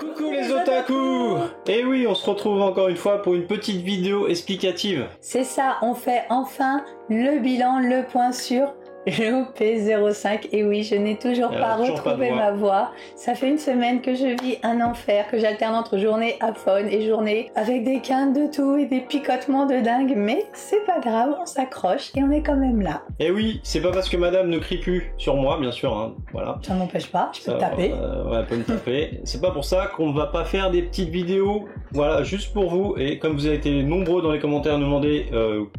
Coucou les otaku! Et oui, on se retrouve encore une fois pour une petite vidéo explicative. C'est ça, on fait enfin le bilan, le point sur l'OP05. Et oui, je n'ai toujours pas retrouvé ma voix. Ça fait une semaine que je vis un enfer, que j'alterne entre journée à phone et journée avec des quintes de tout et des picotements de dingue. Mais c'est pas grave, on s'accroche et on est quand même là. Et oui, c'est pas parce que madame ne crie plus sur moi, bien sûr, hein, voilà. Ça m'empêche pas, je peux te taper. Ouais, elle peut me taper. C'est pas pour ça qu'on va pas faire des petites vidéos, voilà, juste pour vous. Et comme vous avez été nombreux dans les commentaires à nous demander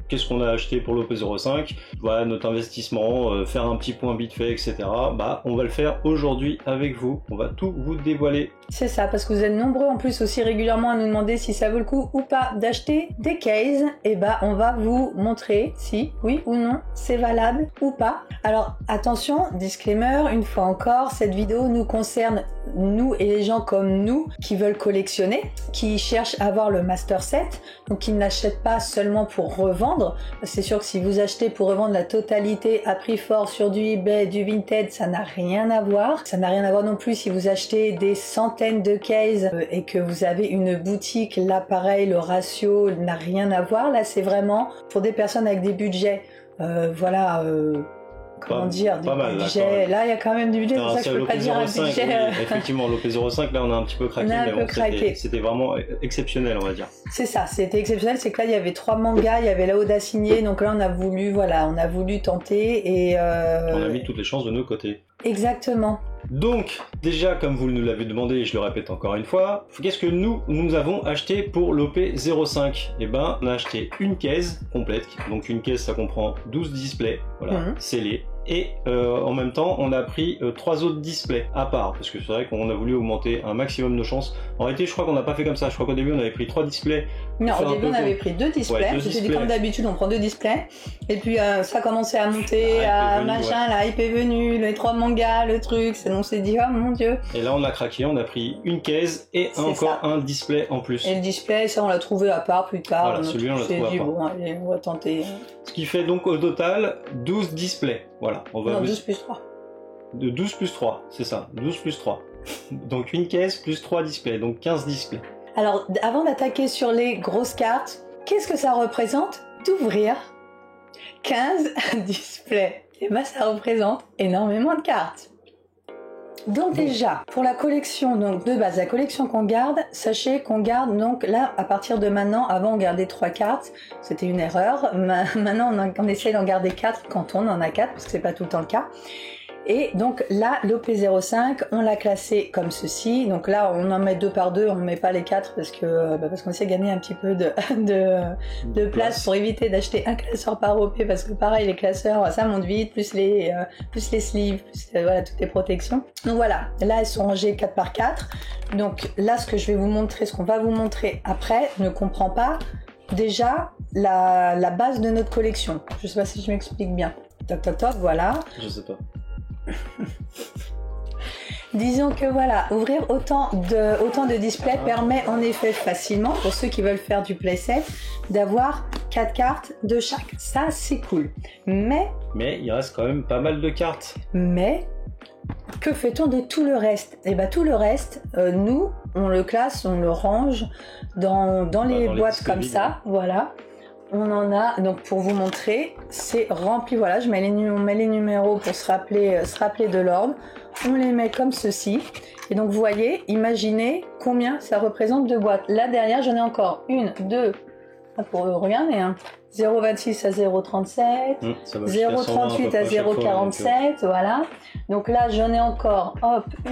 qu'est-ce qu'on a acheté pour l'OP05, voilà, notre investissement, faire un petit point vite fait, etc. Bah, on va le faire aujourd'hui avec vous. On va tout vous dévoiler. C'est ça, parce que vous êtes nombreux en plus aussi régulièrement à nous demander si ça vaut le coup ou pas d'acheter des cases. Et bah, on va vous montrer si, oui ou non, c'est valable ou pas. Alors, attention, disclaimer, une fois encore, cette vidéo nous concerne, nous et les gens comme nous, qui veulent collectionner, qui cherchent à avoir le master set, donc qui ne l'achètent pas seulement pour revendre. C'est sûr que si vous achetez pour revendre la totalité à prix fort sur du eBay, du Vinted, ça n'a rien à voir. Ça n'a rien à voir non plus si vous achetez des centaines de cases et que vous avez une boutique, là pareil, le ratio n'a rien à voir. Là, c'est vraiment pour des personnes avec des budgets, voilà... comment dire, du budget. Là, il y a quand même du budget, c'est ça que je peux pas dire un budget. Oui, effectivement, l'OP05, là, on a un petit peu craqué, mais bon, c'était vraiment exceptionnel, on va dire. C'est ça, c'était exceptionnel, c'est que là, il y avait 3 mangas, il y avait Laoda signé, donc là, on a voulu tenter et... On a mis toutes les chances de nos côtés. Exactement. Donc, déjà, comme vous nous l'avez demandé, et je le répète encore une fois, qu'est-ce que nous avons acheté pour l'OP05? Eh ben, on a acheté une caisse complète, donc une caisse, ça comprend 12 displays, voilà, scellés. Et en même temps, on a pris 3 autres displays à part, parce que c'est vrai qu'on a voulu augmenter un maximum nos chances. En réalité, je crois qu'on n'a pas fait comme ça. Je crois qu'au début, on avait pris 3 displays. Non, au début, on avait pris 2 displays. Ouais, je dis comme d'habitude, on prend 2 displays. Et puis, ça a commencé à monter, la hype est venue, les 3 mangas, le truc. On s'est dit, oh mon dieu. Et là, on a craqué, on a pris une caisse et encore un display en plus. Et le display, ça, on l'a trouvé à part plus tard. Voilà, celui-là, on l'a trouvé à part. Bon, allez, on va tenter. Ce qui fait donc au total 12 displays. Voilà, on va 12 plus 3. De 12 plus 3, c'est ça, 12 plus 3. Donc une caisse plus 3 displays, donc 15 displays. Alors, avant d'attaquer sur les grosses cartes, qu'est-ce que ça représente d'ouvrir 15 displays? Et ben, ça représente énormément de cartes. Donc déjà, pour la collection donc de base, la collection qu'on garde, sachez qu'on garde donc là, à partir de maintenant, avant on gardait 3 cartes, c'était une erreur, maintenant on essaie d'en garder 4 quand on en a 4, parce que c'est pas tout le temps le cas. Et donc là, l'OP05, on l'a classé comme ceci. Donc là, on en met 2 par 2, on ne met pas les 4 parce qu'on essaie de gagner un petit peu de place pour éviter d'acheter un classeur par OP, parce que pareil, les classeurs, ça monte vite, plus les sleeves, plus voilà, toutes les protections. Donc voilà, là, elles sont rangées 4 par 4. Donc là, ce que je vais vous montrer, ce qu'on va vous montrer après, ne comprend pas déjà la base de notre collection. Je sais pas si je m'explique bien. Toc toc toc, voilà. Je sais pas. Disons que voilà, ouvrir autant de displays permet en effet facilement, pour ceux qui veulent faire du playset, d'avoir 4 cartes de chaque. Ça, c'est cool. Mais il reste quand même pas mal de cartes. Mais que fait-on de tout le reste? Et bien tout le reste, nous, on le classe, on le range dans les boîtes comme ça, voilà. On en a, donc pour vous montrer, c'est rempli, voilà, on met les numéros pour se rappeler de l'ordre. On les met comme ceci. Et donc vous voyez, imaginez combien ça représente de boîtes. Là derrière, j'en ai encore 1, 2, pour regarder, hein. 0,26 à 0,37, 0,38 à 0,47, voilà. Donc là, j'en ai encore, hop, 1,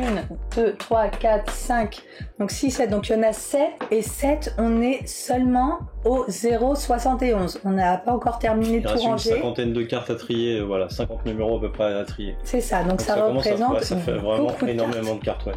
2, 3, 4, 5, donc 6, 7. Donc il y en a 7, et 7, on est seulement au 0,71. On n'a pas encore terminé de tout ranger. Il reste une cinquantaine de cartes à trier, voilà, 50 numéros à peu près à trier. C'est ça, donc ça représente ça fait vraiment énormément de cartes, ouais.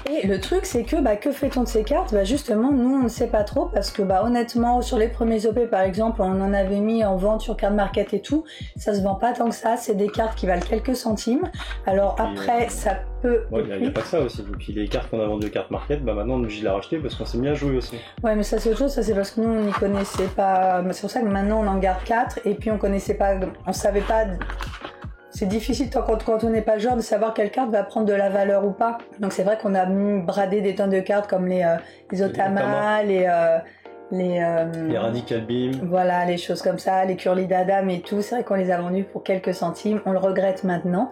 Et le truc, c'est que fait-on de ces cartes? Justement, nous, on ne sait pas trop, parce que honnêtement, sur les premiers OP, par exemple, on en avait mis en vente sur Card Market et tout, ça se vend pas tant que ça, c'est des cartes qui valent quelques centimes. Alors après, ça peut... Il n'y a pas que ça aussi. Et puis les cartes qu'on a vendues Card Market, maintenant on est obligé de les racheter parce qu'on s'est mis à jouer aussi. Ouais, mais ça c'est autre chose, ça c'est parce que nous on n'y connaissait pas, c'est pour ça que maintenant on en garde 4, et puis on connaissait pas, on savait pas c'est difficile quand on n'est pas joueur de savoir quelle carte va prendre de la valeur ou pas. Donc c'est vrai qu'on a bradé des tonnes de cartes comme les Otama, les Radical Beam. Voilà, les choses comme ça, les Curly d'Adam et tout. C'est vrai qu'on les a vendus pour quelques centimes. On le regrette maintenant.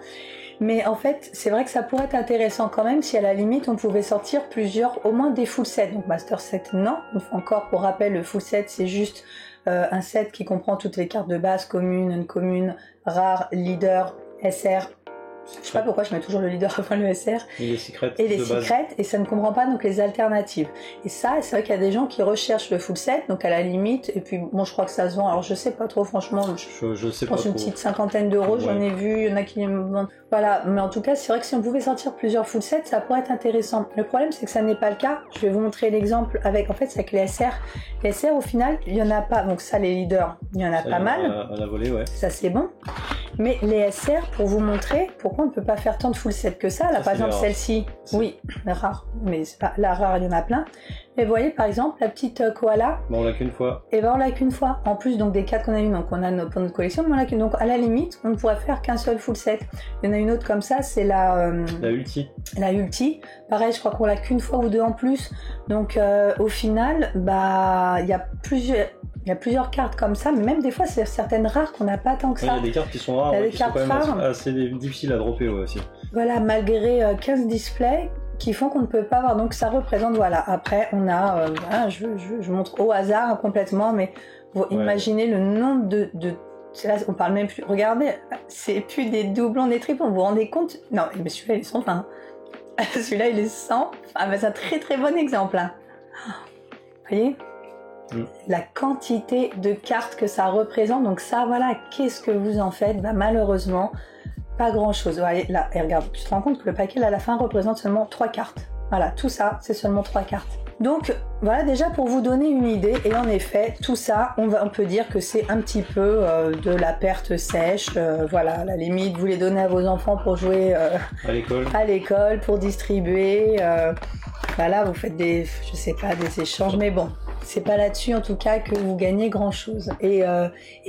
Mais en fait, c'est vrai que ça pourrait être intéressant quand même si à la limite on pouvait sortir plusieurs, au moins des full sets. Donc Master Set, non. Encore pour rappel, le full set, c'est juste un set qui comprend toutes les cartes de base, communes, non communes, rares, leader, SR. Je sais pas pourquoi je mets toujours le leader avant le SR. Et les secrets. Et ça ne comprend pas donc les alternatives. Et ça, c'est vrai qu'il y a des gens qui recherchent le full set, donc à la limite, et puis bon, je crois que ça se vend, alors je sais pas trop franchement, je sais pense pas une trop. petite cinquantaine d'euros, j'en ai vu, il y en a qui me vendent. Voilà, mais en tout cas, c'est vrai que si on pouvait sortir plusieurs full sets, ça pourrait être intéressant. Le problème, c'est que ça n'est pas le cas. Je vais vous montrer l'exemple avec, en fait, c'est avec les SR. Les SR, au final, il y en a pas, donc ça, les leaders, il y en a pas mal. On a volé, ouais. Ça, c'est bon. Mais les SR, pour vous montrer pourquoi on ne peut pas faire tant de full sets que ça. Là, par exemple, celle-ci, oui, rare, mais c'est pas la rare, il y en a plein. Mais vous voyez, par exemple, la petite koala. Bon, on l'a qu'une fois. Et ben, on l'a qu'une fois. En plus, donc, des cartes qu'on a eu, donc, on a pour notre collection, mais on l'a qu'une. Donc, à la limite, on ne pourrait faire qu'un seul full set. Il y en a une autre comme ça, c'est la Ulti. La Ulti. Pareil, je crois qu'on l'a qu'une fois ou deux en plus. Donc, au final, bah, il y a plusieurs cartes comme ça, mais même des fois, c'est certaines rares qu'on n'a pas tant que ça. Il y a des cartes qui sont rares, il y a des qui cartes sont quand même rares. assez difficiles à dropper aussi. Voilà, malgré 15 displays qui font qu'on ne peut pas avoir. Donc ça représente, voilà. Après, on a, voilà, je montre au hasard complètement, mais vous imaginez le nombre de là, on parle même plus. Regardez, c'est plus des doublons, des triplons. Vous vous rendez compte? Non, mais celui-là, il est 100. Hein. Celui-là, il est 100. Ah, bah, c'est un très très bon exemple. Hein. Vous voyez? La quantité de cartes que ça représente. Donc ça, voilà, qu'est-ce que vous en faites? Bah, malheureusement, pas grand-chose. Vous voyez, là, et regarde, tu te rends compte que le paquet, là, à la fin, représente seulement 3 cartes. Voilà, tout ça, c'est seulement 3 cartes. Donc, voilà, déjà pour vous donner une idée, et en effet, tout ça, on peut dire que c'est un petit peu de la perte sèche. Voilà, à la limite, vous les donnez à vos enfants pour jouer à l'école, pour distribuer. Voilà, vous faites des échanges, mais bon, c'est pas là-dessus en tout cas que vous gagnez grand-chose. Et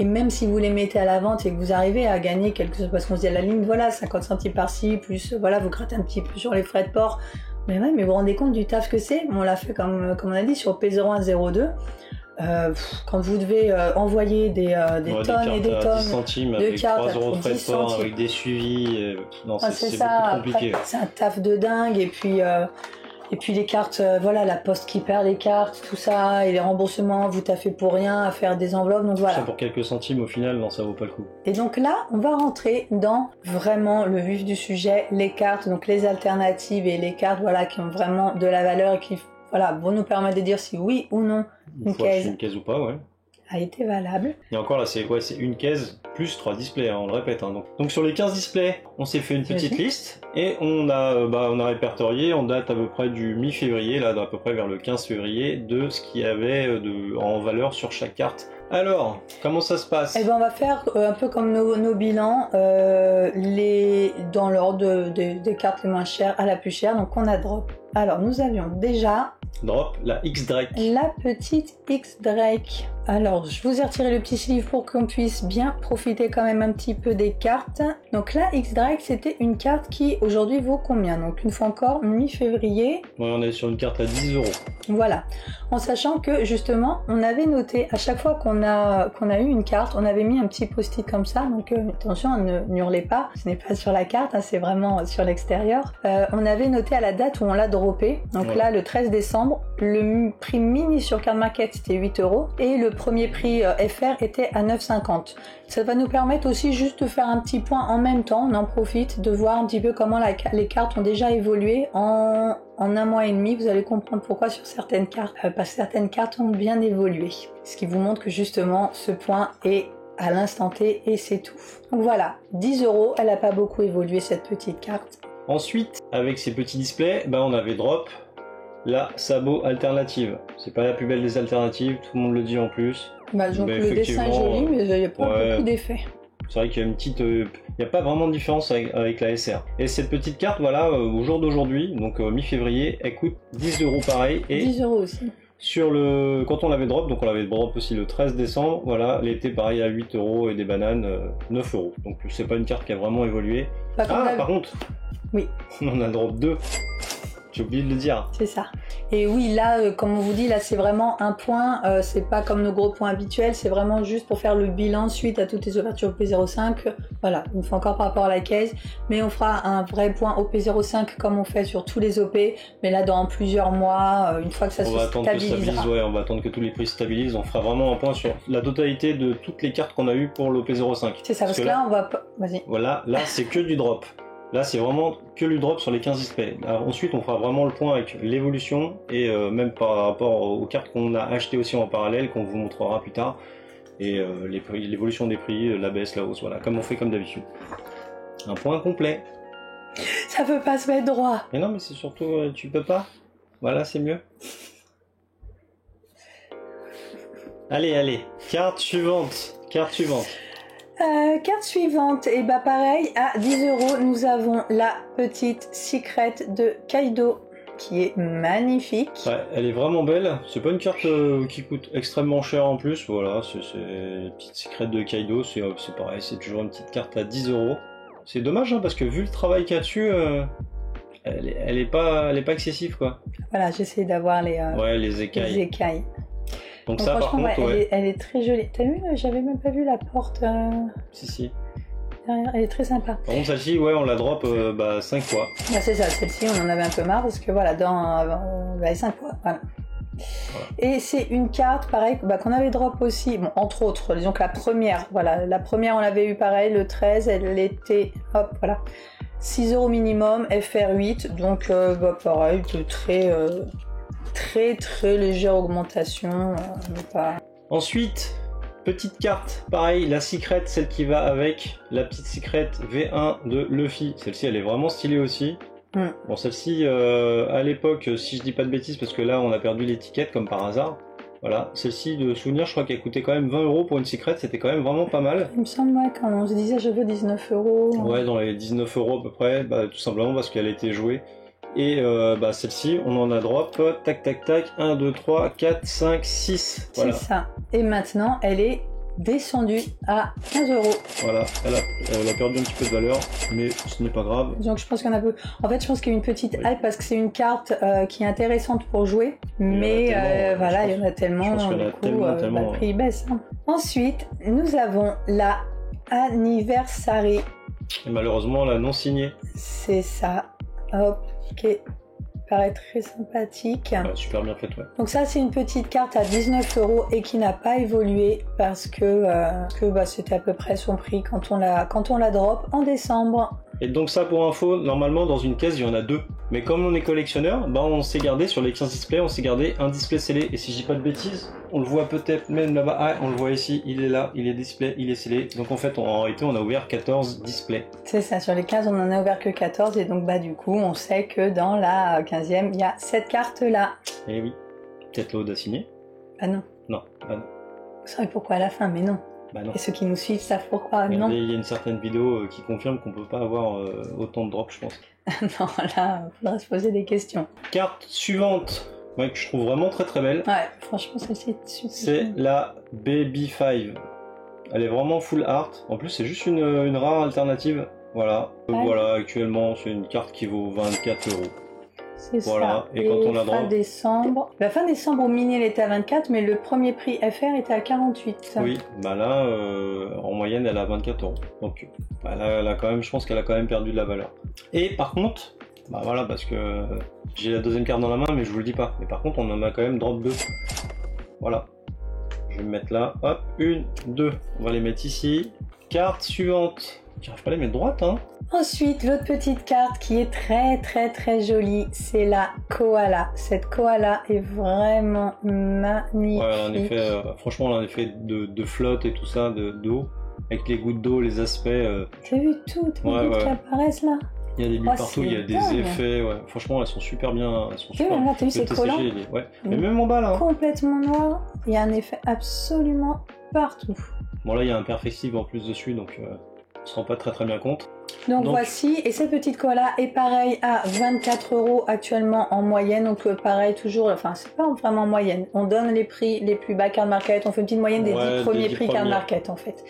même si vous les mettez à la vente et que vous arrivez à gagner quelque chose, parce qu'on se dit à la ligne, voilà, 50 centimes par-ci, plus voilà, vous grattez un petit peu sur les frais de port. Mais ouais, mais vous vous rendez compte du taf que c'est? On l'a fait comme on a dit sur P0102. Quand vous devez envoyer des tonnes et des tonnes 10 centimes de avec cartes 3 euros de frais de port, centimes. avec des suivis, non, c'est ça, beaucoup compliqué. Après, c'est un taf de dingue, et puis les cartes, voilà, la poste qui perd les cartes, tout ça, et les remboursements, vous taffez pour rien à faire des enveloppes, donc voilà. Ça pour quelques centimes, au final, non, ça vaut pas le coup. Et donc là, on va rentrer dans vraiment le vif du sujet, les cartes, donc les alternatives et les cartes, voilà, qui ont vraiment de la valeur et qui, voilà, vont nous permettre de dire si oui ou non une caisse ou pas, ouais. A été valable. Et encore là, c'est une caisse plus 3 displays, hein, on le répète. Hein. Donc sur les 15 displays, on s'est fait une petite liste et on a répertorié en date à peu près du mi-février, là à peu près vers le 15 février, de ce qu'il y avait en valeur sur chaque carte. Alors, comment ça se passe? Eh ben, on va faire un peu comme nos bilans, dans l'ordre des cartes les moins chères à la plus chère. Donc on a drop. Alors nous avions déjà drop la X-Drake. La petite X-Drake. Alors, je vous ai retiré le petit livre pour qu'on puisse bien profiter quand même un petit peu des cartes. Donc la X-Drake, c'était une carte qui aujourd'hui vaut combien? Donc une fois encore, mi-février. Ouais, on est sur une carte à 10 euros. Voilà. En sachant que justement, on avait noté à chaque fois qu'on a eu une carte, on avait mis un petit post-it comme ça. Donc attention, ne hurlez pas, ce n'est pas sur la carte, hein, c'est vraiment sur l'extérieur. On avait noté à la date où on l'a droppé. Donc là, le 13 décembre, le prix mini sur Card Market c'était 8 euros et le premier prix FR était à 9,50. Ça va nous permettre aussi juste de faire un petit point en même temps, on en profite de voir un petit peu comment les cartes ont déjà évolué en un mois et demi. Vous allez comprendre pourquoi sur certaines cartes, parce que certaines cartes ont bien évolué. Ce qui vous montre que justement ce point est à l'instant T et c'est tout. Donc voilà, 10 euros, elle n'a pas beaucoup évolué cette petite carte. Ensuite, avec ces petits displays, on avait drop la sabot alternative. C'est pas la plus belle des alternatives, tout le monde le dit en plus. Donc le dessin est joli, mais il n'y a pas beaucoup d'effets. C'est vrai qu'il y a une petite, il n'y a pas vraiment de différence avec la SR. Et cette petite carte, voilà, au jour d'aujourd'hui, donc mi-février, elle coûte 10 euros pareil. Et 10 euros aussi. Quand on l'avait drop, donc on l'avait drop aussi le 13 décembre, voilà, elle était pareil à 8 € et des bananes 9 €. Donc c'est pas une carte qui a vraiment évolué. Par contre, oui, on en a drop 2. J'ai oublié de le dire. C'est ça. Et oui, là, comme on vous dit, là c'est vraiment un point, c'est pas comme nos gros points habituels, c'est vraiment juste pour faire le bilan suite à toutes les ouvertures OP05. Voilà, on fait encore par rapport à la caisse, mais on fera un vrai point OP05 comme on fait sur tous les OP, mais là dans plusieurs mois, une fois que ça se stabilisera. On va attendre que tous les prix se stabilisent, on fera vraiment un point sur la totalité de toutes les cartes qu'on a eues pour l'OP05. C'est ça, parce que là on va... Vas-y. Voilà, là c'est que du drop. Là, c'est vraiment que le drop sur les 15 displays. Alors, ensuite, on fera vraiment le point avec l'évolution et même par rapport aux cartes qu'on a achetées aussi en parallèle, qu'on vous montrera plus tard. Et l'évolution des prix, la baisse, la hausse, voilà, comme on fait comme d'habitude. Un point complet. Ça peut pas se mettre droit. Mais non, mais c'est surtout, tu peux pas. Voilà, c'est mieux. Allez, carte suivante. Carte suivante, et bah pareil, à 10 €, nous avons la petite Secret de Kaido, qui est magnifique. Ouais, elle est vraiment belle, c'est pas une carte qui coûte extrêmement cher en plus, voilà, c'est une petite Secret de Kaido, c'est pareil, c'est toujours une petite carte à 10 €. C'est dommage, hein, parce que vu le travail qu'il y a dessus, elle est pas excessive, quoi. Voilà, j'essaie d'avoir les écailles. Les écailles. Donc ça, par contre, elle est très jolie. T'as vu, j'avais même pas vu la porte. Si. Elle est très sympa. Par contre, celle-ci, ouais, on la drop 5 fois. Bah, c'est ça, celle-ci, on en avait un peu marre parce que voilà, dans 5 fois, voilà. Et c'est une carte, pareil, qu'on avait drop aussi, bon, entre autres, disons que la première, on l'avait eu pareil, le 13, elle était, hop, voilà, 6 € minimum, FR8, donc pareil, de très légère augmentation. Ensuite, petite carte, pareil, la Secret, celle qui va avec la petite Secret V1 de Luffy. Celle-ci, elle est vraiment stylée aussi. Bon, celle-ci, à l'époque, si je dis pas de bêtises, parce que là, on a perdu l'étiquette comme par hasard. Voilà, celle-ci, de souvenir, je crois qu'elle coûtait quand même 20 € pour une Secret, c'était quand même vraiment pas mal. Il me semble, ouais, quand on se disait je veux 19 €. Ouais, dans les 19 € à peu près, tout simplement parce qu'elle a été jouée. Et celle-ci, on en a drop, tac, 1, 2, 3, 4, 5, 6. Voilà. C'est ça. Et maintenant, elle est descendue à 15 €. Voilà, elle a perdu un petit peu de valeur, mais ce n'est pas grave. Donc je pense qu'il y en a peu. En fait, je pense qu'il y a une petite hype parce que c'est une carte qui est intéressante pour jouer, mais il y en a tellement, le prix baisse. Hein. Ensuite, nous avons la Anniversary. Et malheureusement, la non signée. C'est ça. Hop, qui paraît très sympathique. Ouais, super bien faite, ouais. Donc ça, c'est une petite carte à 19 € et qui n'a pas évolué parce que c'était à peu près son prix quand on la drop en décembre. Et donc ça, pour info, normalement dans une caisse il y en a 2. Mais comme on est collectionneur, on s'est gardé sur les 15 displays, on s'est gardé un display scellé. Et si je dis pas de bêtises, on le voit peut-être même là-bas. Ah, on le voit ici, il est là, il est display, il est scellé. Donc en fait, en réalité, on a ouvert 14 displays. C'est ça, sur les 15, on en a ouvert que 14. Et donc du coup, on sait que dans la 15e, il y a cette carte-là. Et oui, peut-être l'aude à signer. Bah non. Non, bah non. Vous saurez pourquoi à la fin, mais non. Bah non. Et ceux qui nous suivent savent pourquoi, non. Il y a une certaine vidéo qui confirme qu'on peut pas avoir autant de drops, je pense. Non, là, il faudra se poser des questions. Carte suivante, que je trouve vraiment très belle. Ouais, franchement, celle-ci est super. C'est la Baby 5. Elle est vraiment full art. En plus, c'est juste une rare alternative. Voilà. Ouais. Voilà, actuellement, c'est une carte qui vaut 24 €. C'est ça. Et quand on la fin décembre. La fin décembre au mini elle était à 24, mais le premier prix FR était à 48. Oui, là, en moyenne, elle a 24 €. Donc, elle a quand même, je pense qu'elle a quand même perdu de la valeur. Et par contre, voilà, parce que j'ai la deuxième carte dans la main, mais je vous le dis pas. Mais par contre, on en a quand même drop 2. Voilà. Je vais me mettre là. Hop, 1, 2. On va les mettre ici. Carte suivante. J'arrive pas à les mettre droite, hein. Ensuite, l'autre petite carte qui est très jolie, c'est la koala. Cette koala est vraiment magnifique. Ouais, en effet, franchement, en effet de flotte et tout ça, d'eau, avec les gouttes d'eau, les aspects. T'as vu toutes les gouttes qui apparaissent là? Il y a des bulles partout, il y a des effets, franchement elles sont super bien. Elles sont super là, t'as vu c'est collant? Mais même en bas là. Complètement noir, il y a un effet absolument partout. Bon là il y a un perfective en plus dessus donc. On se rend pas très bien compte. Donc voici, et cette petite cola est pareil à 24 € actuellement en moyenne, donc pareil toujours, enfin c'est pas vraiment en moyenne, on donne les prix les plus bas card market, on fait une petite moyenne des 10 premiers prix card market en fait.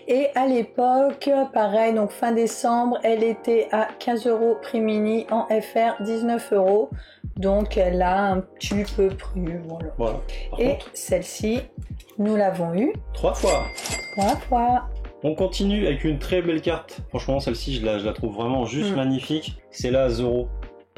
Et à l'époque, pareil, donc fin décembre, elle était à 15 € prix mini, en FR 19 €, donc elle a un petit peu pris, voilà. Et celle-ci, nous l'avons eue 3 fois. 3 fois. On continue avec une très belle carte. Franchement, celle-ci, je la trouve vraiment juste magnifique. C'est la Zoro.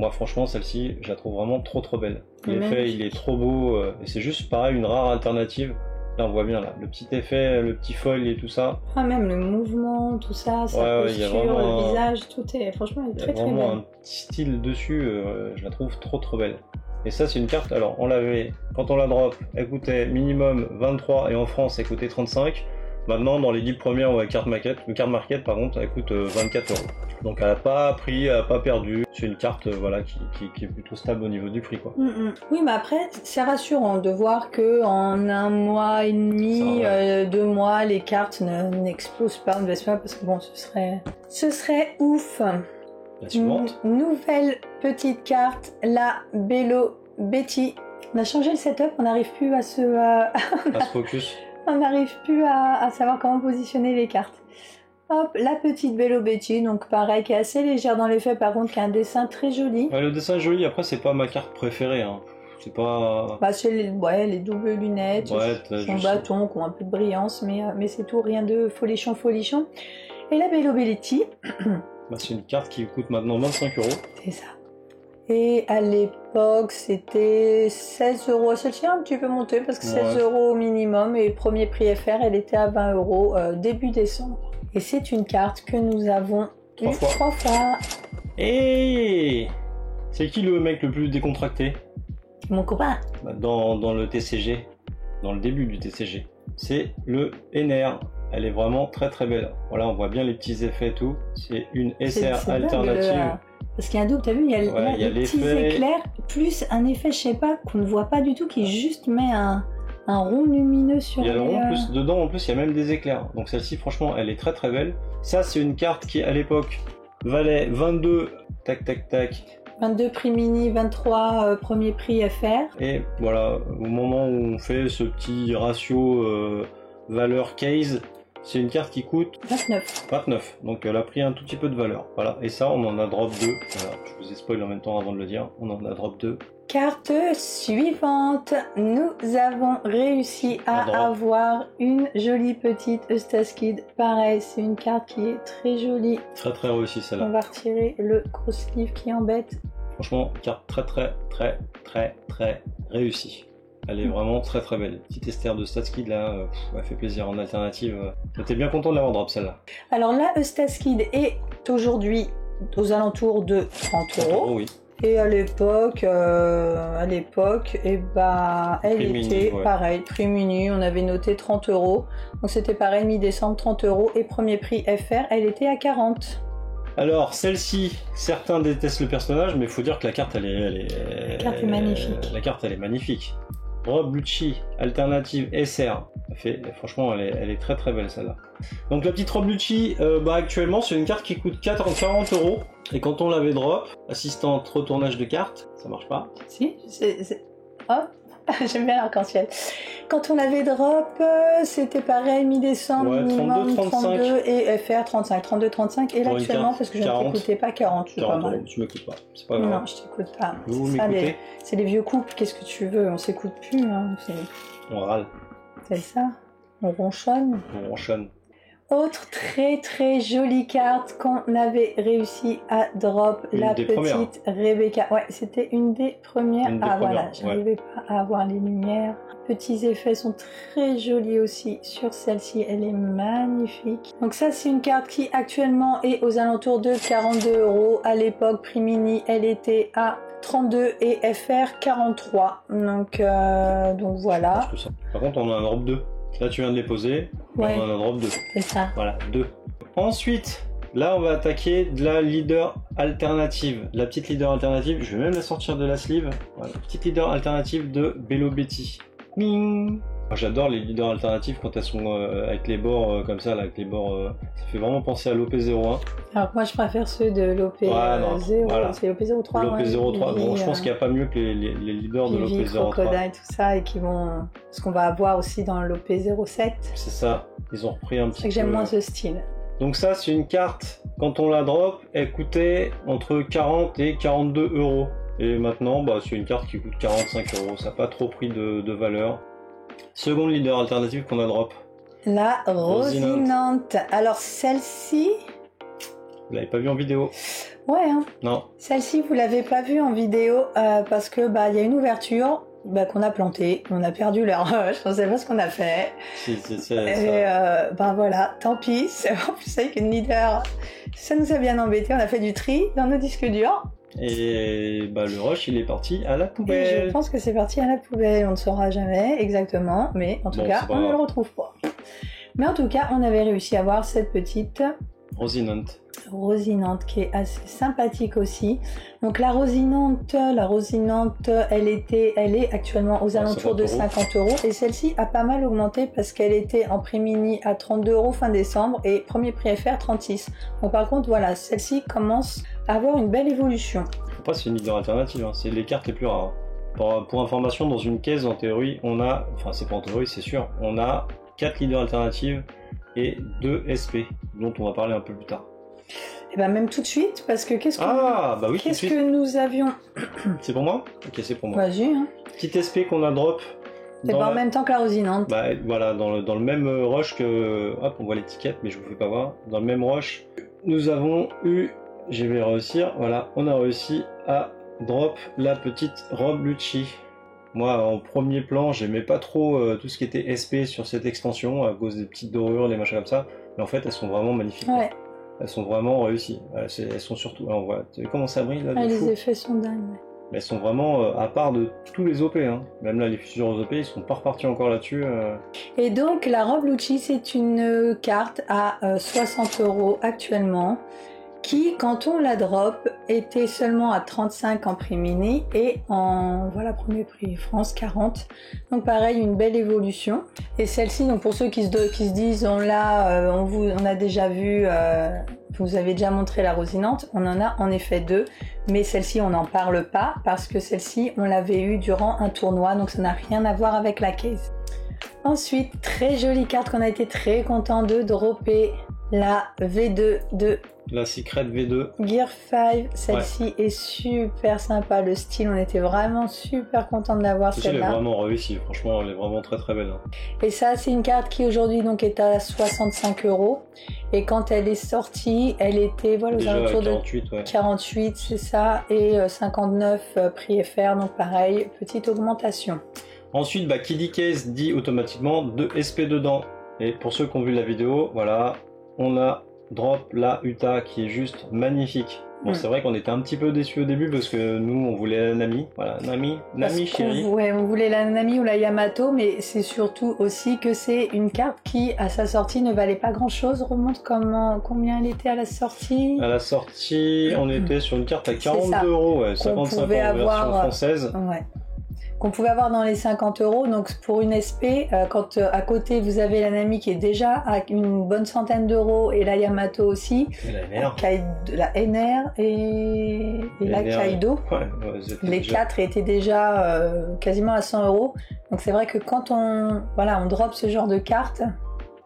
Moi, franchement, celle-ci, je la trouve vraiment trop belle. L'effet, il est trop beau. Et c'est juste pareil, une rare alternative. Là, on voit bien là, le petit effet, le petit foil et tout ça. Ah, même le mouvement, tout ça, sa posture, le visage, tout est... Franchement, elle est très belle. Il y a vraiment un petit style dessus. Je la trouve trop belle. Et ça, c'est une carte, alors, on l'avait, quand on la drop, elle coûtait minimum 23 et en France, elle coûtait 35. Maintenant, dans les 10 premières, on va carte market, par contre, elle coûte 24 €. Donc, elle n'a pas pris, elle n'a pas perdu. C'est une carte, voilà, qui est plutôt stable au niveau du prix, quoi. Oui, mais après, c'est rassurant de voir que en 1 mois et demi, 2 mois, les cartes n'explosent pas, ne baissent pas, parce que bon, ce serait ouf. La suivante. Nouvelle petite carte, la Bello Betty. On a changé le setup, on n'arrive plus à se focus. On n'arrive plus à savoir comment positionner les cartes. Hop, la petite Bello Betty, donc pareil, qui est assez légère dans les faits, par contre, qui a un dessin très joli. Ouais, le dessin est joli, après, c'est pas ma carte préférée, hein. C'est pas... Bah, c'est les doubles lunettes, son bâton, qui ont un peu de brillance, mais c'est tout, rien de folichon. Et la Bello Betty... Bah, c'est une carte qui coûte maintenant 25 €. C'est ça. Et à l'époque, c'était 16 €. Celle-ci a un petit peu monté parce que 16 € au minimum. Et premier prix FR, elle était à 20 € début décembre. Et c'est une carte que nous avons eu 3 fois. Et c'est qui le mec le plus décontracté? Mon copain. Bah, dans le TCG, dans le début du TCG. C'est le NR. Elle est vraiment très belle. Voilà, on voit bien les petits effets et tout. C'est une SR alternative. Parce qu'il y a un double, t'as vu, il y a des petits éclairs, plus un effet, je sais pas, qu'on ne voit pas du tout, qui juste met un rond lumineux sur les... Il y a le rond, plus dedans, en plus, il y a même des éclairs. Donc celle-ci, franchement, elle est très belle. Ça, c'est une carte qui, à l'époque, valait 22... Tac. 22 prix mini, 23 premier prix FR. Et voilà, au moment où on fait ce petit ratio valeur case, c'est une carte qui coûte 29. Donc elle a pris un tout petit peu de valeur. Voilà. Et ça, on en a drop 2. Voilà. Je vous ai spoil en même temps avant de le dire. On en a drop 2. Carte suivante. Nous avons réussi à avoir une jolie petite Eustace-Kid. Pareil, c'est une carte qui est très jolie. Très réussie celle-là. On va retirer le gros sleeve qui embête. Franchement, carte très réussie. Elle est vraiment très belle. Petite Esther de Eustace-Kid là, elle fait plaisir en alternative. J'étais bien content de l'avoir drop celle-là. Alors la Eustace-Kid est aujourd'hui aux alentours de 30 €. Oui. Et à l'époque, elle était pareil, prix mini, on avait noté 30 €. Donc c'était pareil, mi-décembre, 30 € et premier prix FR, elle était à 40. Alors, celle-ci, certains détestent le personnage, mais il faut dire que la carte, la carte est magnifique. La carte, elle est magnifique. Robe Lucci, alternative SR. Franchement, elle est très belle celle-là. Donc la petite robe Lucci, actuellement, c'est une carte qui coûte 40 €. Et quand on l'avait drop, assistante retournage de cartes, ça marche pas. Si, hop. J'aime bien l'arc-en-ciel. Quand on avait drop, c'était pareil, mi-décembre, minimum 32 et FR 35, 32, 35. Et là actuellement, parce que je ne t'écoutais pas, 40, c'est pas mal. Tu m'écoutes pas, c'est pas grave. Non, je t'écoute pas. Vous m'écoutez ? C'est les vieux couples, qu'est-ce que tu veux ? On s'écoute plus. Hein. On râle. C'est ça, on ronchonne. On ronchonne. Autre très jolie carte qu'on avait réussi à drop, la petite Rebecca. Ouais, c'était une des premières. Voilà, j'arrivais pas à avoir les lumières. Petits effets sont très jolis aussi sur celle-ci, elle est magnifique. Donc ça, c'est une carte qui actuellement est aux alentours de 42 €. À l'époque, prix mini, elle était à 32 et FR 43. Donc voilà. Par contre, on a un drop 2. Là, tu viens de les poser. Ouais. On en a drop 2. C'est ça. Voilà, 2. Ensuite, là, on va attaquer de la leader alternative. La petite leader alternative, je vais même la sortir de la sleeve. Voilà, petite leader alternative de Bello Betty. Bing. Moi, j'adore les leaders alternatifs quand elles sont avec les bords comme ça, là, avec les bords. Ça fait vraiment penser à l'OP01. Alors moi je préfère ceux de l'OP0, voilà. c'est l'OP03. L'OP03, bon, je pense qu'il n'y a pas mieux que les leaders de l'OP03. Crocodile, tout ça, et qui vont. Ce qu'on va avoir aussi dans l'OP07. C'est ça, ils ont repris un petit peu. C'est que j'aime moins ce style. Donc ça, c'est une carte, quand on la drop, elle coûtait entre 40 et 42 euros. Et maintenant, bah, c'est une carte qui coûte 45 euros. Ça n'a pas trop pris de valeur. Seconde leader alternative qu'on a drop. La Rosinante. Alors celle-ci... Vous l'avez pas vue en vidéo? Ouais, hein. Non. Celle-ci, vous l'avez pas vue en vidéo parce que bah il y a une ouverture qu'on a plantée, on a perdu la rush, on sait pas ce qu'on a fait. Et voilà, tant pis. En plus avec une leader, ça nous a bien embêté. On a fait du tri dans nos disques durs. Et bah le rush il est parti à la poubelle. Et je pense que c'est parti à la poubelle, on ne saura jamais exactement, mais en tout cas on ne le retrouve pas. Mais en tout cas on avait réussi à avoir cette petite Rosinante qui est assez sympathique aussi. Donc la Rosinante, elle est actuellement aux alentours de 50 euros et celle-ci a pas mal augmenté parce qu'elle était en prix mini à 32 euros fin décembre et premier prix FR 36. Donc par contre voilà, celle-ci commence à avoir une belle évolution. Faut pas, c'est une leader alternative, hein. C'est les cartes les plus rares. Pour information, dans une caisse en théorie on a, enfin c'est pas en théorie c'est sûr, on a 4 leaders alternatives et 2 SP dont on va parler un peu plus tard. Et ben même tout de suite parce que qu'est-ce que nous avions. C'est pour moi? Ok, c'est pour moi. Vas-y. Hein. Petite SP qu'on a drop. Et ben en même temps que la Rosinante. Bah voilà, dans le même rush que. Hop, on voit l'étiquette, mais je vous fais pas voir. Dans le même rush, nous avons eu. Je vais réussir. Voilà, on a réussi à drop la petite robe Lucci. Moi, en premier plan, j'aimais pas trop tout ce qui était SP sur cette extension à cause des petites dorures, des machins comme ça. Mais en fait, elles sont vraiment magnifiques. Ouais. Elles sont vraiment réussies. Elles sont surtout. Alors, on voit. Tu vois comment ça brille là? Les effets sont dingues. Mais elles sont vraiment à part de tous les OP. Hein. Même là, les futurs OP, ils sont pas repartis encore là-dessus. Et donc, la robe Lucci, c'est une carte à 60 euros actuellement. Qui, quand on la drop, était seulement à 35 en prix mini et en premier prix France 40. Donc pareil, une belle évolution. Et celle-ci, donc pour ceux qui se disent, on a déjà vu, vous avez déjà montré la Rosinante, on en a en effet 2, mais celle-ci on n'en parle pas parce que celle-ci on l'avait eu durant un tournoi, donc ça n'a rien à voir avec la case. Ensuite, très jolie carte qu'on a été très content de dropper, la V2 de la Secret V2 Gear 5, celle-ci est super sympa, le style, on était vraiment super content de l'avoir celle-là. Elle est vraiment réussie, franchement elle est vraiment très très belle. Hein. Et ça c'est une carte qui aujourd'hui donc est à 65 euros et quand elle est sortie elle était aux alentours de 48 c'est ça, et 59 prix FR, donc pareil, petite augmentation. Ensuite qui dit case dit automatiquement 2 SP dedans, et pour ceux qui ont vu la vidéo, voilà, on a drop la Uta qui est juste magnifique. Bon, c'est vrai qu'on était un petit peu déçus au début parce que nous on voulait la Nami, voilà, Nami chérie. On voulait la Nami ou la Yamato, mais c'est surtout aussi que c'est une carte qui à sa sortie ne valait pas grand chose. Remonte combien elle était à la sortie. À la sortie, on était sur une carte à 42 euros, 55 en version française. Ouais. Qu'on pouvait avoir dans les 50 euros. Donc pour une SP, quand à côté vous avez la Nami qui est déjà à une bonne centaine d'euros et la Yamato aussi, la NR et la Kaido, les 4 étaient déjà quasiment à 100 euros. Donc c'est vrai que quand on drop ce genre de cartes,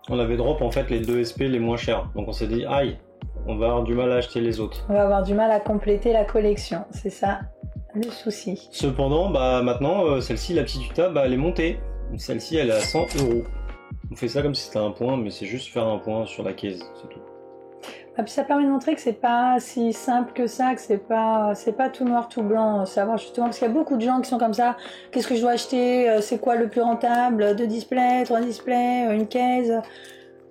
on avait drop en fait les 2 SP les moins chers. Donc on s'est dit aïe, on va avoir du mal à acheter les autres. On va avoir du mal à compléter la collection, c'est ça le souci. Cependant, maintenant, celle-ci, la petite Uta, elle est montée. Celle-ci, elle est à 100 euros. On fait ça comme si c'était un point, mais c'est juste faire un point sur la case, c'est tout. Et puis ça permet de montrer que c'est pas si simple que ça, que c'est pas tout noir tout blanc, savoir justement, parce qu'il y a beaucoup de gens qui sont comme ça. Qu'est-ce que je dois acheter? C'est quoi le plus rentable? 2 displays, 3 displays, une case?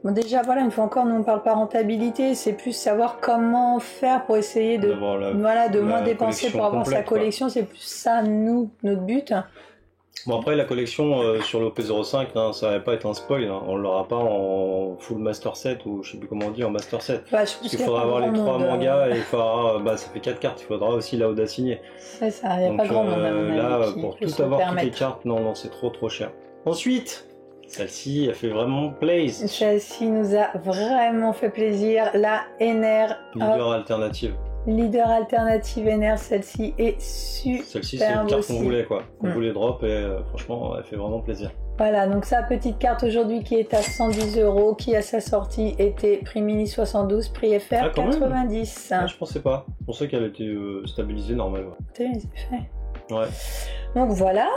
Bon, déjà, une fois encore, nous on parle pas rentabilité, c'est plus savoir comment faire pour essayer de moins dépenser pour avoir sa collection, c'est plus ça, notre but. Bon, après, la collection sur l'OP05, ça va pas être un spoil, on l'aura pas en full master set, ou je sais plus comment on dit, en master set. Parce qu'il faudra avoir les 3 mangas, et il faudra, ça fait 4 cartes, il faudra aussi la Oda signer. C'est ça, il n'y a pas grand monde à mon avis là, pour tout avoir toutes les cartes, non, c'est trop cher. Ensuite, Celle-ci, elle fait vraiment plaisir. Celle-ci nous a vraiment fait plaisir. La NR. Leader alternative. Leader alternative NR, celle-ci est super. Celle-ci, c'est une carte aussi. qu'on voulait, quoi. On voulait drop et franchement, elle fait vraiment plaisir. Voilà, donc sa petite carte aujourd'hui qui est à 110 €, qui à sa sortie était prix mini 72, prix FR 90. Ah, je pensais pas. Je pensais qu'elle était stabilisée normalement. T'as les effets. Ouais. Donc voilà.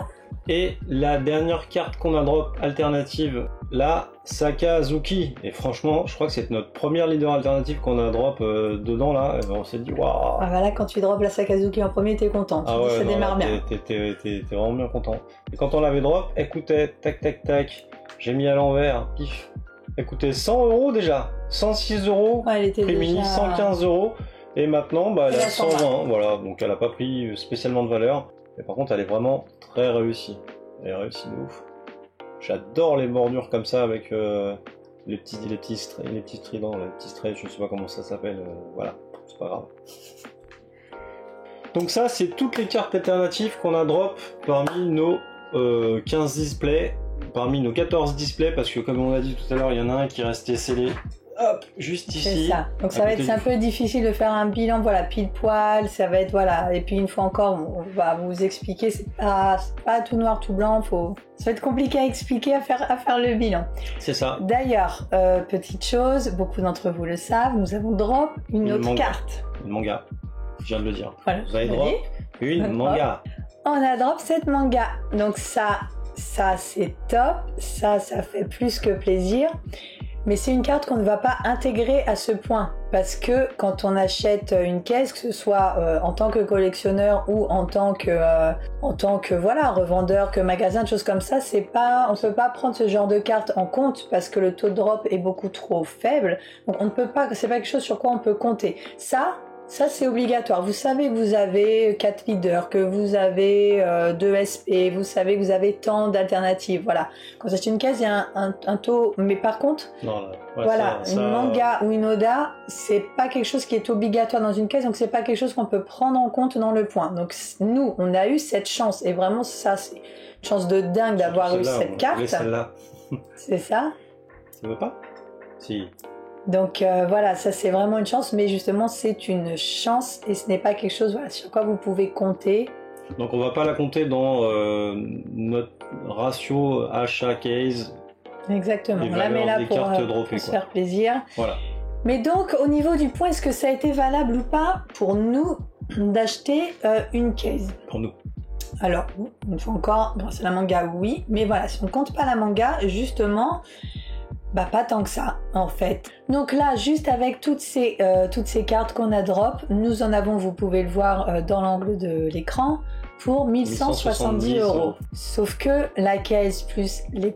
Et la dernière carte qu'on a drop alternative, la Sakazuki. Et franchement, je crois que c'est notre première leader alternative qu'on a drop dedans là. Et ben, on s'est dit waouh. Ah bah là, quand tu drops la Sakazuki en premier, t'es content. Ah ouais, ça démarre bien. T'es vraiment bien content. Et quand on l'avait drop, écoutez, tac tac tac, j'ai mis à l'envers, pif. Écoutez, 100 € déjà, 106 €, Ouais, elle était prix mini, déjà... 115 €. Et maintenant, bah, elle est à 120. 120, voilà. Donc elle a pas pris spécialement de valeur. Mais par contre, elle est vraiment très réussie. Elle est réussie de ouf. J'adore les bordures comme ça avec les petits tridents, les petits straits, je sais pas comment ça s'appelle. Voilà, c'est pas grave. Donc ça, c'est toutes les cartes alternatives qu'on a drop parmi nos 15 displays, parmi nos 14 displays, parce que comme on a dit tout à l'heure, il y en a un qui restait scellé. Hop, juste ici. C'est ça. Donc ça va être un peu difficile de faire un bilan, voilà, pile poil, ça va être, voilà. Et puis une fois encore, on va vous expliquer, c'est pas tout noir, tout blanc, ça va être compliqué à expliquer, à faire le bilan. C'est ça. D'ailleurs, petite chose, beaucoup d'entre vous le savent, nous avons drop une autre carte. Une manga, je viens de le dire. Voilà, vous avez drop une manga. On a drop cette manga. Donc ça c'est top, ça fait plus que plaisir. Mais c'est une carte qu'on ne va pas intégrer à ce point, parce que quand on achète une caisse, que ce soit en tant que collectionneur ou en tant que voilà, revendeur, que magasin, de choses comme ça, on peut pas prendre ce genre de carte en compte parce que le taux de drop est beaucoup trop faible. Donc on ne peut pas, c'est pas quelque chose sur quoi on peut compter. Ça c'est obligatoire. Vous savez que vous avez 4 leaders, que vous avez 2 SP, vous savez que vous avez tant d'alternatives. Voilà. Quand vous achetez une case, il y a un taux. Mais par contre, voilà, une manga ou une oda, c'est pas quelque chose qui est obligatoire dans une case, donc c'est pas quelque chose qu'on peut prendre en compte dans le point. Donc nous, on a eu cette chance, et vraiment ça, c'est une chance de dingue d'avoir eu cette carte. Celle-là. C'est ça. Ça veut pas? Si. Donc voilà, ça c'est vraiment une chance, mais justement c'est une chance et ce n'est pas quelque chose sur quoi vous pouvez compter. Donc on va pas la compter dans notre ratio achat case. Exactement, on la met là pour se faire plaisir. Voilà. Mais donc au niveau du point, est-ce que ça a été valable ou pas pour nous d'acheter une case? Pour nous. Alors, une fois encore, grâce à la manga, oui, mais voilà, si on compte pas la manga, justement... Bah pas tant que ça en fait. Donc là, juste avec toutes ces cartes qu'on a drop, nous en avons, vous pouvez le voir dans l'angle de l'écran, pour 1170 €. Sauf que la caisse plus les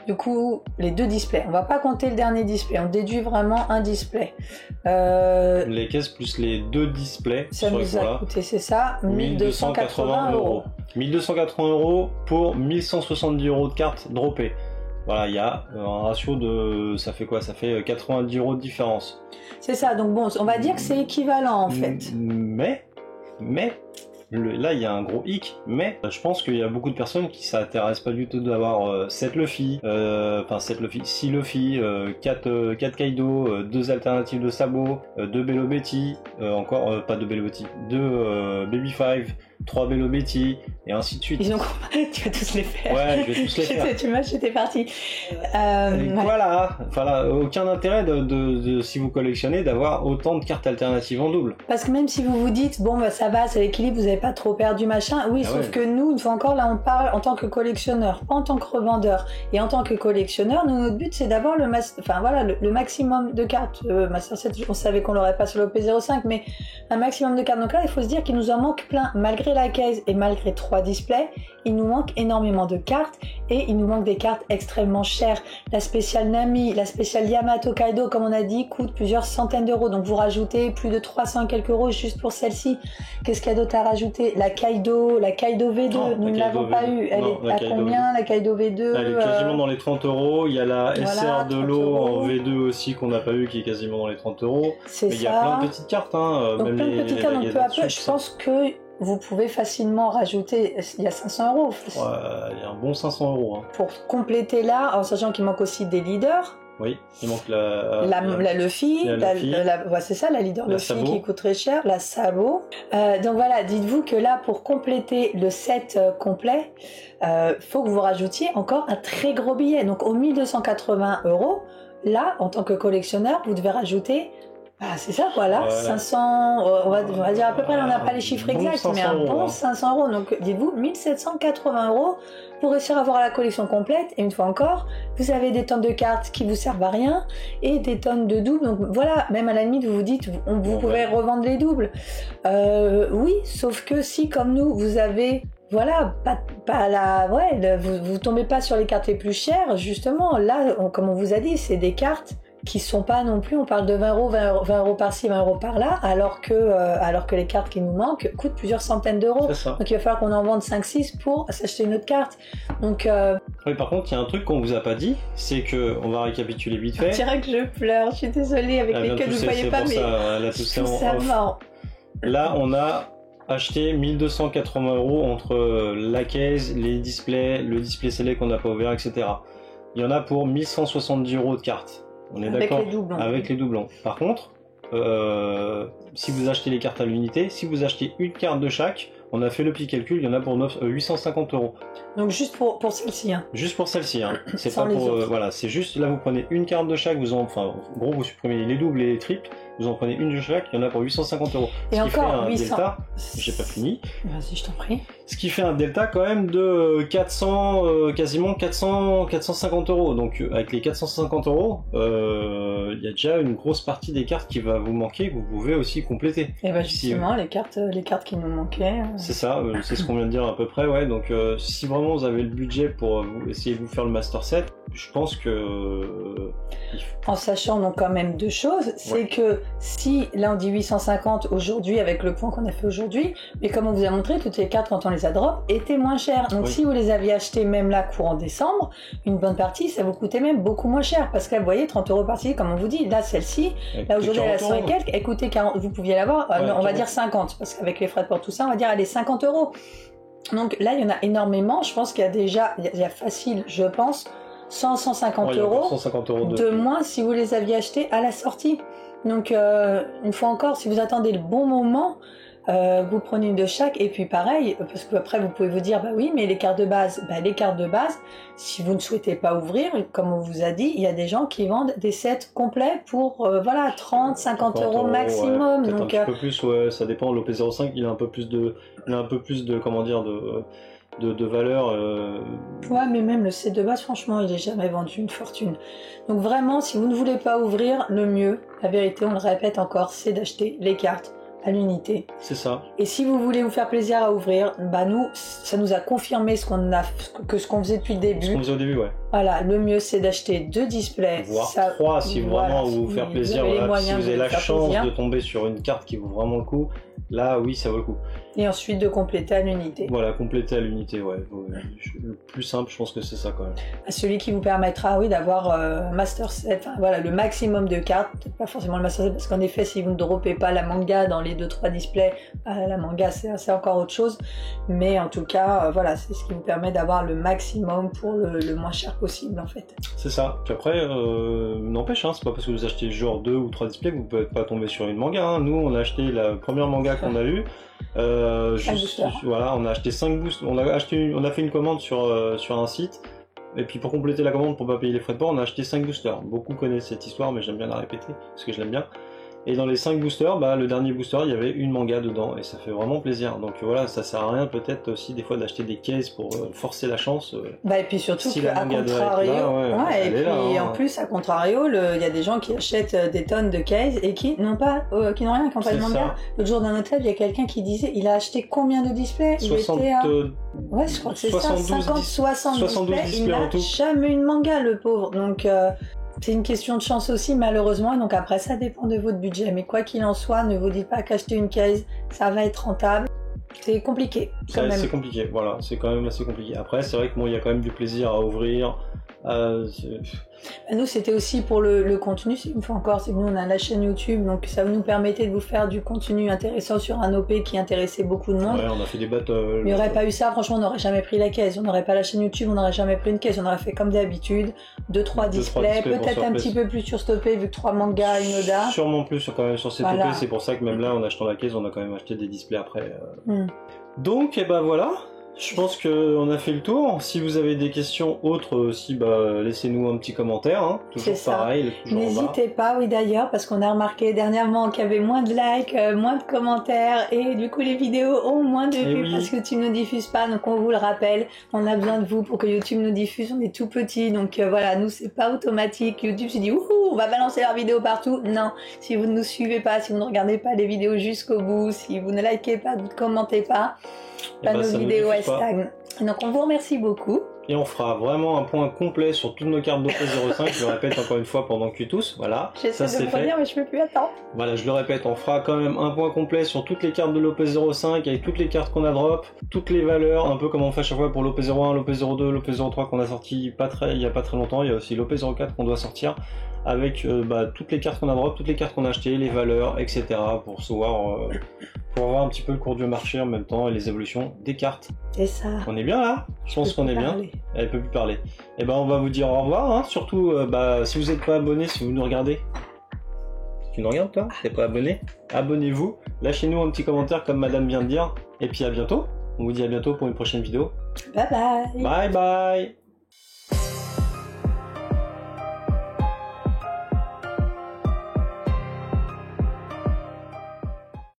du coup les 2 displays, on va pas compter le dernier display, on déduit vraiment un display. Les caisses plus les 2 displays, ça nous a coûté, c'est ça, 1280 €. 1280 € pour 1170 € de cartes droppées. Voilà, il y a un ratio de... Ça fait quoi? Ça fait 90 € de différence. C'est ça, donc bon, on va dire que c'est équivalent en fait. Mais là il y a un gros hic, mais je pense qu'il y a beaucoup de personnes qui s'intéressent pas du tout d'avoir 7 Luffy, 6 Luffy, 4 Kaido, 2 alternatives de sabots, 2 Bello Betty, pas 2 Bello Betty, 2 Baby 5, 3 Bello Betty, et ainsi de suite. Ils ont... Tu vas tous les faire. Ouais, je vais tous les faire. Tu m'as, j'étais parti. Voilà, aucun intérêt de si vous collectionnez d'avoir autant de cartes alternatives en double. Parce que même si vous vous dites, bon bah ça va, c'est l'équilibre, vous n'avez pas trop perdu machin, oui, sauf que nous, une fois encore, là on parle en tant que collectionneur, pas en tant que revendeur. Et en tant que collectionneur, nous, notre but c'est d'avoir le maximum de cartes. Master 7, on savait qu'on l'aurait pas sur l'OP05, mais un maximum de cartes. Donc là, il faut se dire qu'il nous en manque plein. Malgré la case et malgré 3 displays, il nous manque énormément de cartes et il nous manque des cartes extrêmement chères. La spéciale Nami, la spéciale Yamato Kaido, comme on a dit, coûte plusieurs centaines d'euros. Donc vous rajoutez plus de 300 quelques euros juste pour celle-ci. Qu'est-ce qu'il y a d'autre à rajouter? La Kaido V2, nous ne l'avons pas eu. Elle est à combien la Kaido V2? Elle est quasiment dans les 30 €. Il y a la SR de l'eau en V2 aussi qu'on n'a pas eu, qui est quasiment dans les 30 €. C'est ça. Il y a plein de petites cartes. Donc même plein de petites cartes, donc peu à peu, je pense que vous pouvez facilement rajouter, il y a 500 €. Il y a un bon 500 €. Hein. Pour compléter là, en sachant qu'il manque aussi des leaders. Oui, il manque la Luffy, c'est ça, la leader Luffy qui coûte très cher, la sabot. Donc voilà, dites-vous que là, pour compléter le set complet, faut que vous rajoutiez encore un très gros billet. Donc aux 1280 €, là, en tant que collectionneur, vous devez rajouter, c'est ça, voilà, 500, on va dire à peu près, on n'a pas les chiffres exacts, mais un bon 500 €. Donc dites-vous 1780 € pour réussir à avoir la collection complète. Et une fois encore, vous avez des tonnes de cartes qui vous servent à rien et des tonnes de doubles. Donc voilà, même à la limite, vous vous dites, vous pouvez revendre les doubles. Oui, sauf que si, comme nous, vous avez... Voilà, vous tombez pas sur les cartes les plus chères, justement. Là, comme on vous a dit, c'est des cartes qui sont pas non plus, on parle de 20 €, 20 € par-ci, 20 € par-là, alors que les cartes qui nous manquent coûtent plusieurs centaines d'euros. Donc il va falloir qu'on en vende 5-6 pour s'acheter une autre carte. Donc, oui, par contre, il y a un truc qu'on vous a pas dit, c'est que, on va récapituler vite fait. Je dirais que je pleure, je suis désolée, avec les que vous ne voyez pas, mais ça mort. Là, on a acheté 1280 € entre la caisse, les displays, le display scellé qu'on n'a pas ouvert, etc. Il y en a pour 1170 € de cartes. On est d'accord avec les doublons. Par contre, si vous achetez les cartes à l'unité, si vous achetez une carte de chaque, on a fait le petit calcul, il y en a pour 850 €. Donc juste pour celle-ci. Hein. Juste pour celle-ci. Hein. C'est pas pour voilà, c'est juste là vous prenez une carte de chaque, en gros vous supprimez les doubles et les triples, vous en prenez une de chaque, il y en a pour 850 €. Et encore fait un 800. Delta, j'ai pas fini. Vas-y, je t'en prie. Ce qui fait un delta quand même de 400, quasiment 450 €. Donc avec les 450 €, il y a déjà une grosse partie des cartes qui va vous manquer, que vous pouvez aussi compléter. Et bah justement, les cartes qui nous manquaient. C'est ça, c'est ce qu'on vient de dire à peu près, ouais. Donc si vraiment vous avez le budget pour essayer de vous faire le master set, je pense que... En sachant donc quand même deux choses, c'est que si, là on dit 850 aujourd'hui avec le point qu'on a fait aujourd'hui, mais comme on vous a montré, toutes les cartes quand on les a drop étaient moins chères. Donc si vous les aviez achetées même là courant décembre, une bonne partie ça vous coûtait même beaucoup moins cher, parce que là vous voyez 30 € par-ci, comme on vous dit, là celle-ci, là aujourd'hui elle a 100 et quelques, elle coûtait 40, vous pouviez l'avoir, on va dire 50, parce qu'avec les frais de port tout ça, on va dire elle est 50 €. Donc là il y en a énormément, je pense qu'il y a déjà, il y a facile, je pense, 150 € de moins si vous les aviez achetés à la sortie. Donc une fois encore, si vous attendez le bon moment, vous prenez une de chaque, et puis pareil, parce que après vous pouvez vous dire bah oui, mais les cartes de base, si vous ne souhaitez pas ouvrir, comme on vous a dit, il y a des gens qui vendent des sets complets pour 30, 50 € maximum. Ouais, donc un peu plus, ça dépend. L'OP05 il a un peu plus de comment dire de valeur. Ouais, mais même le set de base, franchement, il est jamais vendu une fortune. Donc vraiment, si vous ne voulez pas ouvrir, le mieux, la vérité, on le répète encore, c'est d'acheter les cartes à l'unité. C'est ça. Et si vous voulez vous faire plaisir à ouvrir, bah nous, ça nous a confirmé ce qu'on faisait depuis le début. Ce qu'on faisait au début, ouais. Voilà, le mieux c'est d'acheter 2 displays. Voire 3 si vraiment vous faire plaisir. Si vous avez la chance de tomber sur une carte qui vaut vraiment le coup, là oui, ça vaut le coup. Et ensuite de compléter à l'unité. Voilà, compléter à l'unité, ouais. Le plus simple, je pense que c'est ça quand même. Celui qui vous permettra, oui, d'avoir master set, enfin voilà, le maximum de cartes, peut-être pas forcément le master set, parce qu'en effet, si vous ne droppez pas la manga dans les 2-3 displays, la manga c'est encore autre chose. Mais en tout cas, voilà, c'est ce qui vous permet d'avoir le maximum pour le moins cher possible en fait. C'est ça. Puis après, n'empêche, hein, c'est pas parce que vous achetez genre 2 ou 3 displays que vous pouvez pas tomber sur une manga. Hein. Nous, on a acheté la première manga qu'on a eue. Voilà, on a acheté 5 boosters. On a fait une commande sur un site. Et puis pour compléter la commande, pour pas payer les frais de port, on a acheté 5 boosters. Beaucoup connaissent cette histoire, mais j'aime bien la répéter parce que je l'aime bien. Et dans les 5 boosters, le dernier booster, il y avait une manga dedans et ça fait vraiment plaisir. Donc voilà, ça sert à rien peut-être aussi des fois d'acheter des cases pour forcer la chance. Et puis surtout si qu'à contrario, en plus à contrario, il y a des gens qui achètent des tonnes de cases et qui n'ont rien, qui n'ont pas de manga. L'autre jour dans notre live, il y a quelqu'un qui disait, il a acheté combien de displays? Il était à... Ouais, je crois que c'est ça, 60 displays, il n'a jamais une manga, le pauvre. Donc c'est une question de chance aussi, malheureusement. Donc après, ça dépend de votre budget. Mais quoi qu'il en soit, ne vous dites pas qu'acheter une case, ça va être rentable. C'est compliqué. C'est compliqué, voilà. C'est quand même assez compliqué. Après, c'est vrai que il y a quand même du plaisir à ouvrir. Nous, c'était aussi pour le contenu, une fois encore, c'est que nous, on a la chaîne YouTube, donc ça nous permettait de vous faire du contenu intéressant sur un OP qui intéressait beaucoup de monde. Ouais, on a fait des battles. Il n'y aurait pas eu ça, franchement, on n'aurait jamais pris la caisse. On n'aurait pas la chaîne YouTube, on n'aurait jamais pris une caisse. On aurait fait comme d'habitude, 2-3 displays, peut-être un petit peu plus surstoppé vu que 3 mangas, une Oda. Sûrement plus quand même sur ces Voilà. OP, c'est pour ça que même là, en achetant la caisse, on a quand même acheté des displays après. Donc, et ben voilà. Je pense qu'on a fait le tour. Si vous avez des questions autres aussi, laissez-nous un petit commentaire. Hein. Toujours pareil, toujours en bas. N'hésitez pas, oui d'ailleurs, parce qu'on a remarqué dernièrement qu'il y avait moins de likes, moins de commentaires, et du coup les vidéos ont moins de vues parce que YouTube ne diffuse pas. Donc on vous le rappelle, on a besoin de vous pour que YouTube nous diffuse. On est tout petit, donc voilà, nous c'est pas automatique. YouTube se dit ouhou, on va balancer leurs vidéos partout. Non, si vous ne nous suivez pas, si vous ne regardez pas les vidéos jusqu'au bout, si vous ne likez pas, vous ne commentez pas, nos vidéos elles stagnent. Donc on vous remercie beaucoup. Et on fera vraiment un point complet sur toutes nos cartes d'OP05, je le répète encore une fois pendant que tous, voilà. J'essaie de le dire mais je peux plus attendre. Voilà, je le répète, on fera quand même un point complet sur toutes les cartes de l'OP05, avec toutes les cartes qu'on a drop, toutes les valeurs, un peu comme on fait à chaque fois pour l'OP01, l'OP02, l'OP03 qu'on a sorti il y a pas très longtemps, il y a aussi l'OP04 qu'on doit sortir, avec toutes les cartes qu'on a drop, toutes les cartes qu'on a achetées, les valeurs, etc. pour savoir... pour voir un petit peu le cours du marché en même temps et les évolutions des cartes. C'est ça. On est bien là? Je pense qu'on est bien. Elle peut plus parler. Et on va vous dire au revoir, hein. Surtout si vous n'êtes pas abonné, si vous nous regardez. Tu nous regardes toi? T'es pas abonné? Abonnez-vous, lâchez-nous un petit commentaire comme madame vient de dire. Et puis à bientôt. On vous dit à bientôt pour une prochaine vidéo. Bye bye. Bye bye.